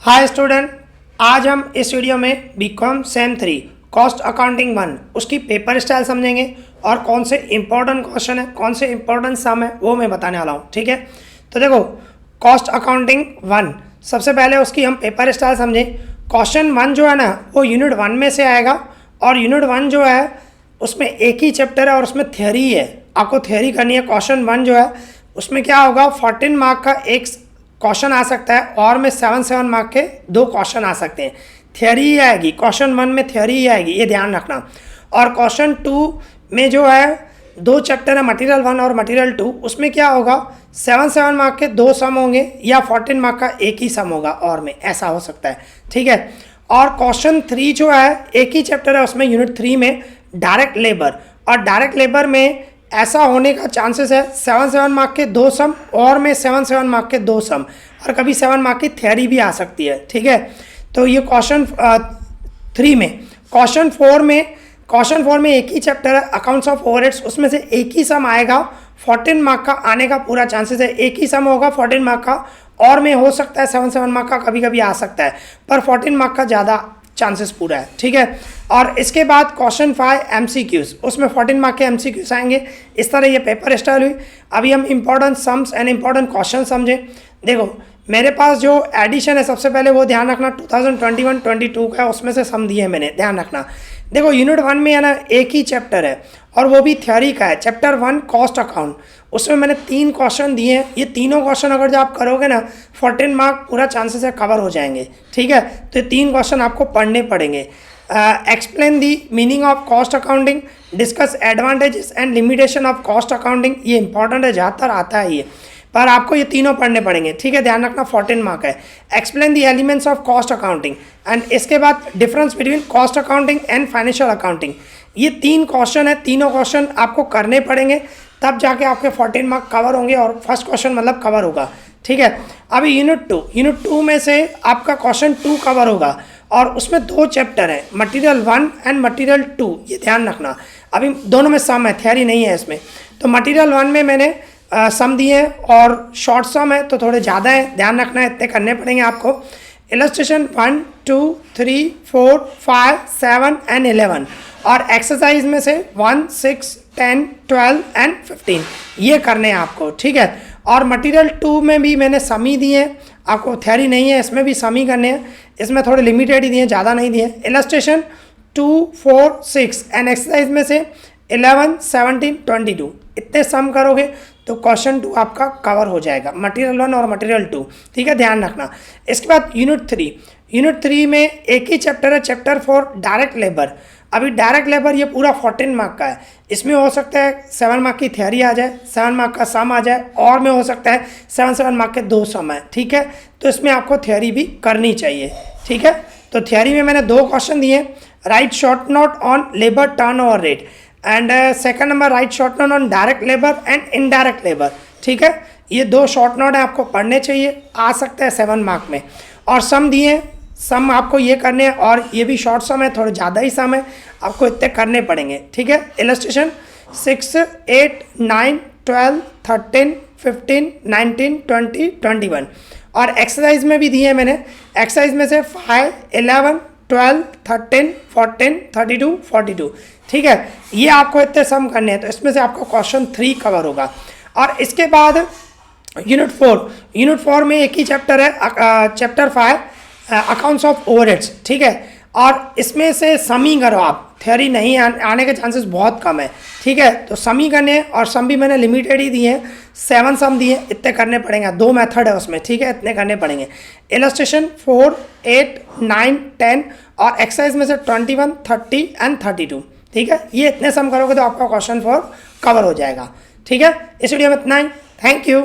Hi student, आज हम इस वीडियो में बीकॉम सेम 3 कॉस्ट अकाउंटिंग 1 उसकी पेपर स्टाइल समझेंगे और कौन से इंपॉर्टेंट क्वेश्चन है, कौन से इंपॉर्टेंट सम है वो मैं बताने वाला हूँ। ठीक है, तो देखो कॉस्ट अकाउंटिंग 1 सबसे पहले उसकी हम पेपर स्टाइल समझें। क्वेश्चन 1 जो है ना वो यूनिट 1 में से आएगा और यूनिट 1 जो है उसमें एक ही चैप्टर है और उसमें थियरी है, आपको थियरी करनी है। क्वेश्चन 1 जो है उसमें क्या होगा, 14 मार्क का एक क्वेश्चन आ सकता है और में 7 मार्क के 2 क्वेश्चन आ सकते हैं। थियरी ही आएगी, क्वेश्चन 1 में थियरी ही आएगी, ये ध्यान रखना। और क्वेश्चन 2 में जो है 2 चैप्टर है, मटेरियल 1 और मटेरियल 2, उसमें क्या होगा 7 मार्क के 2 सम होंगे या 14 मार्क का एक ही सम होगा और में, ऐसा हो सकता है। ठीक है, और क्वेश्चन 3 जो है एक ही चैप्टर है, उसमें यूनिट 3 में डायरेक्ट लेबर, और डायरेक्ट लेबर में ऐसा होने का चांसेस है 7 मार्क के 2 सम और में 7 मार्क के 2 सम, और कभी 7 मार्क की थियरी भी आ सकती है। ठीक है, तो ये क्वेश्चन 3 में। क्वेश्चन 4 में एक ही चैप्टर है अकाउंट्स ऑफ ओवरहेड्स, उसमें से एक ही सम आएगा, 14 मार्क का आने का पूरा चांसेस है। एक ही सम होगा 14 मार्क का और में हो सकता है 7 मार्क का कभी कभी आ सकता है, पर 14 मार्क का ज़्यादा चांसेस पूरा है। ठीक है, और इसके बाद क्वेश्चन 5 MCQs, उसमें 14 मार्क के MCQs आएंगे। इस तरह ये पेपर स्टाइल हुई। अभी हम important sums and important question समझें। देखो मेरे पास जो एडिशन है सबसे पहले वो ध्यान रखना 2021-22 का, उसमें से सम दिए हैं मैंने, ध्यान रखना। देखो यूनिट 1 में है ना एक ही चैप्टर है और वो भी थियोरी का है, चैप्टर 1 कॉस्ट अकाउंट। उसमें मैंने 3 क्वेश्चन दिए हैं, ये तीनों क्वेश्चन अगर जो आप करोगे ना 14 मार्क पूरा चांसेस है कवर हो जाएंगे। ठीक है, तो ये 3 क्वेश्चन आपको पढ़ने पड़ेंगे। Explain the meaning of cost accounting, discuss advantages and limitation of cost accounting, ये इंपॉर्टेंट है, ज़्यादातर आता है ये, पर आपको ये तीनों पढ़ने पड़ेंगे। ठीक है, ध्यान रखना 14 मार्क है। Explain the elements of cost accounting and इसके बाद difference between cost accounting and financial accounting. ये 3 क्वेश्चन है, तीनों क्वेश्चन आपको करने पड़ेंगे, तब जाके आपके 14 मार्क कवर होंगे और फर्स्ट क्वेश्चन मतलब कवर होगा। ठीक है, अभी यूनिट 2 में से आपका क्वेश्चन 2 कवर होगा और उसमें 2 चैप्टर हैं, मटेरियल 1 एंड मटेरियल 2, ये ध्यान रखना। अभी दोनों में सम है, थियरी नहीं है इसमें। तो मटेरियल 1 में मैंने सम दिए हैं और शॉर्ट सम है तो थोड़े ज़्यादा है, ध्यान रखना है, इतने करने पड़ेंगे आपको। इलस्ट्रेशन 1, 2, 3, 4, 5, 7 एंड 11, और एक्सरसाइज में से 1, 6, 10, 12 एंड 15 ये करने हैं आपको। ठीक है, और मटेरियल 2 में भी मैंने सम ही दिए हैं, आपको थियरी नहीं है, इसमें भी सम ही करने हैं, इसमें थोड़े लिमिटेड ही दिए, ज़्यादा नहीं दिए। इलस्ट्रेशन 2, 4, 6 एंड एक्सरसाइज में से 11, 17, 22 इतने सम करोगे तो क्वेश्चन 2 आपका कवर हो जाएगा, मटेरियल 1 और मटेरियल 2। ठीक है, ध्यान रखना। इसके बाद यूनिट 3 में एक ही चैप्टर है, चैप्टर 4 डायरेक्ट लेबर। अभी डायरेक्ट लेबर ये पूरा 14 मार्क का है, इसमें हो सकता है 7 मार्क की थियरी आ जाए, 7 मार्क का सम आ जाए और में हो सकता है 7 मार्क के 2 सम है। ठीक है, तो इसमें आपको थियरी भी करनी चाहिए। ठीक है, तो थियरी में मैंने 2 क्वेश्चन दिए, right short note on labour turn over rate and second number right short note on direct labour and indirect labour. ठीक है, ये 2 शॉर्ट नोट है, आपको पढ़ने चाहिए, आ सकता है 7 मार्क में। और सम दिए, सम आपको ये करने हैं और ये भी शॉर्ट सम है, थोड़े ज़्यादा ही सम है, आपको इतने करने पड़ेंगे। ठीक है, इलस्ट्रेशन 6, 8, 9, 12, 13, 15, 19, 20, 21, और एक्सरसाइज में भी दिए मैंने। एक्सरसाइज में से 5, 11, 12, 13, 14, 32, 42। ठीक है, ये आपको इतने सम करने हैं, तो इसमें से आपका क्वेश्चन 3 कवर होगा। और इसके बाद यूनिट 4 में एक ही चैप्टर है, चैप्टर 5 अकाउंट्स ऑफ ओवरहेड्स। ठीक है, और इसमें से सम ही करो आप, थियरी नहीं आने के चांसेस बहुत कम है। ठीक है, तो सम ही करने हैं और सम भी मैंने लिमिटेड ही दिए हैं, 7 सम दिए, इतने करने पड़ेंगे, 2 मेथड है उसमें। ठीक है, इतने करने पड़ेंगे। इलस्ट्रेशन 4, 8, 9, 10 और एक्सरसाइज में से 21, 30 एंड 32। ठीक है, ये इतने सम करोगे तो आपका क्वेश्चन 4 कवर हो जाएगा। ठीक है, इस वीडियो में इतना ही, थैंक यू।